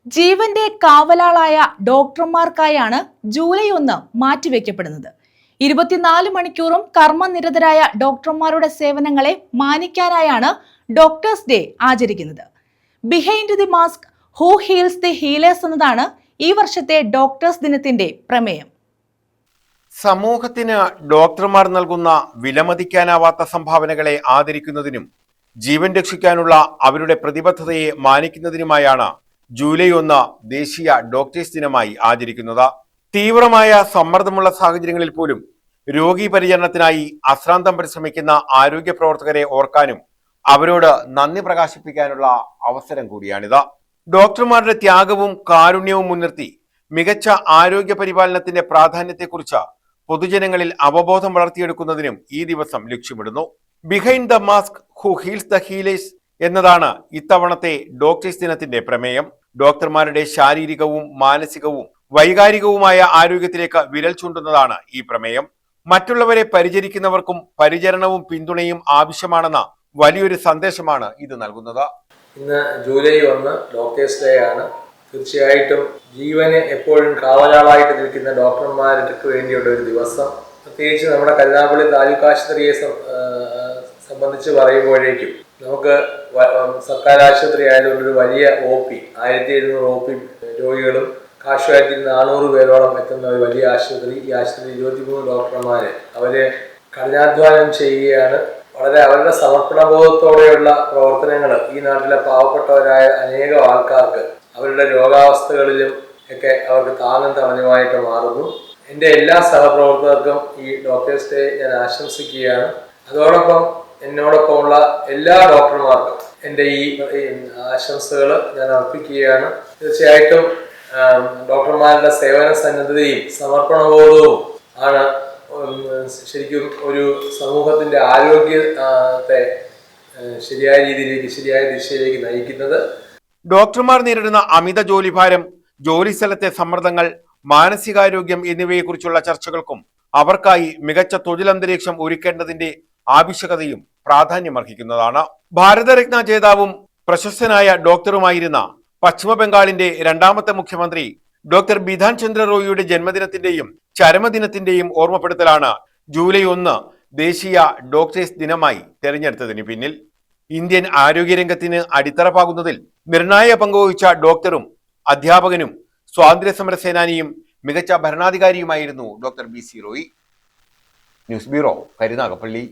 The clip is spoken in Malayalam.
ജീവന്റെ കാവലാളായ ഡോക്ടർമാർക്കായാണ് ജൂലൈ 1 മാറ്റിവെക്കപ്പെടുന്നത്. 24 മണിക്കൂറും കർമ്മനിരതരായ ഡോക്ടർമാരുടെ സേവനങ്ങളെ മാനിക്കാനായാണ് ഡോക്ടേഴ്സ് ഡേ ആചരിക്കുന്നത്. Behind the mask who heels the healers എന്നതാണ് ഈ വർഷത്തെ ഡോക്ടേഴ്സ് ദിനത്തിന്റെ പ്രമേയം. സമൂഹത്തിന് ഡോക്ടർമാർ നൽകുന്ന വിലമതിക്കാനാവാത്ത സംഭാവനകളെ ആദരിക്കുന്നതിനും ജീവൻ രക്ഷിക്കാനുള്ള അവരുടെ പ്രതിബദ്ധതയെ മാനിക്കുന്നതിനുമായാണ് ജൂലൈ 1 ദേശീയ ഡോക്ടേഴ്സ് ദിനമായി ആചരിക്കുന്നത്. തീവ്രമായ സമ്മർദ്ദമുള്ള സാഹചര്യങ്ങളിൽ പോലും രോഗി പരിചരണത്തിനായി അശ്രാന്തം പരിശ്രമിക്കുന്ന ആരോഗ്യ പ്രവർത്തകരെ ഓർക്കാനും അവരോട് നന്ദി പ്രകാശിപ്പിക്കാനുള്ള അവസരം കൂടിയാണിത്. ഡോക്ടർമാരുടെ ത്യാഗവും കാരുണ്യവും മുൻനിർത്തി മികച്ച ആരോഗ്യ പരിപാലനത്തിന്റെ പ്രാധാന്യത്തെക്കുറിച്ച് പൊതുജനങ്ങളിൽ അവബോധം വളർത്തിയെടുക്കുന്നതിനും ഈ ദിവസം ലക്ഷ്യമിടുന്നു. Behind the mask who heels the healers എന്നതാണ് ഇത്തവണത്തെ ഡോക്ടേഴ്സ് ദിനത്തിന്റെ പ്രമേയം. ഡോക്ടർമാരുടെ ശാരീരികവും മാനസികവും വൈകാരികവുമായ ആരോഗ്യത്തിലേക്ക് വിരൽ ചൂണ്ടുന്നതാണ് ഈ പ്രമേയം. മറ്റുള്ളവരെ പരിചരിക്കുന്നവർക്കും പരിചരണവും പിന്തുണയും ആവശ്യമാണെന്ന വലിയൊരു സന്ദേശമാണ് ഇത് നൽകുന്നത്. ഇന്ന് ജൂലൈ 1 ഡോക്ടേഴ്സ് ഡേ ആണ്. തീർച്ചയായിട്ടും ജീവന് എപ്പോഴും കാവലാളായിട്ട് നിൽക്കുന്ന ഡോക്ടർമാർക്ക് വേണ്ടിയുള്ള ഒരു ദിവസം. പ്രത്യേകിച്ച് നമ്മുടെ കരുനാഗപ്പള്ളി താലൂക്ക് ആശുപത്രിയെ സംബന്ധിച്ച് പറയുമ്പോഴേക്കും നമുക്ക് സർക്കാർ ആശുപത്രി ആയതുകൊണ്ട് ഒരു വലിയ OP 1700 OP രോഗികളും കാഷ്വാലിറ്റിയിൽ 400 പേരോളം എത്തുന്ന ഒരു വലിയ ആശുപത്രി. ഈ ആശുപത്രി 23 ഡോക്ടർമാർ അവര് കഠിനാധ്വാനം ചെയ്യുകയാണ്. വളരെ അവരുടെ സമർപ്പണബോധത്തോടെയുള്ള പ്രവർത്തനങ്ങൾ ഈ നാട്ടിലെ പാവപ്പെട്ടവരായ അനേകം ആൾക്കാർക്ക് അവരുടെ രോഗാവസ്ഥകളിലും ഒക്കെ അവർക്ക് താങ്ങും തണലുമായിട്ട് മാറുന്നു. എൻ്റെ എല്ലാ സഹപ്രവർത്തകർക്കും ഈ ഡോക്ടേഴ്സ് ഡേ ഞാൻ ആശംസിക്കുകയാണ്. അതോടൊപ്പം എന്നോടൊപ്പമുള്ള എല്ലാ ഡോക്ടർമാർക്കും എൻ്റെ ഈ ആശംസകൾ ഞാൻ അർപ്പിക്കുകയാണ്. തീർച്ചയായിട്ടും ഡോക്ടർമാരുടെ സേവന സന്നദ്ധതയും സമർപ്പണബോധവും ആണ് ശരിക്കും ഒരു സമൂഹത്തിൻ്റെ ആരോഗ്യത്തെ ശരിയായ രീതിയിലേക്ക്, ശരിയായ ദിശയിലേക്ക് നയിക്കുന്നത്. ഡോക്ടർമാർ നേരിടുന്ന അമിത ജോലിഭാരം, ജോലിസ്ഥലത്തെ സമ്മർദ്ദങ്ങൾ, മാനസികാരോഗ്യം എന്നിവയെക്കുറിച്ചുള്ള ചർച്ചകൾക്കും അവർക്കായി മികച്ച തൊഴിലന്തരീക്ഷം ഒരുക്കേണ്ടതിന്റെ ആവശ്യകതയും പ്രാധാന്യമർഹിക്കുന്നതാണ്. ഭാരതരത്ന ജേതാവും പ്രശസ്തനായ ഡോക്ടറുമായിരുന്ന പശ്ചിമ ബംഗാളിന്റെ 2ാമത്തെ മുഖ്യമന്ത്രി ഡോക്ടർ ബിധാൻ ചന്ദ്ര റോയിയുടെ ജന്മദിനത്തിന്റെയും ചരമദിനത്തിന്റെയും ഓർമ്മപ്പെടുത്തലാണ് ജൂലൈ 1 ദേശീയ ഡോക്ടേഴ്സ് ദിനമായി തെരഞ്ഞെടുത്തതിന് പിന്നിൽ. ഇന്ത്യൻ ആരോഗ്യരംഗത്തിന് അടിത്തറ പാകുന്നതിൽ നിർണായക പങ്കുവഹിച്ച ഡോക്ടറും അധ്യാപകനും സ്വാതന്ത്ര്യ സമര സേനാനിയും മികച്ച ഭരണാധികാരിയുമായിരുന്നു doctor BC Roy. News bureau, Karunagappally.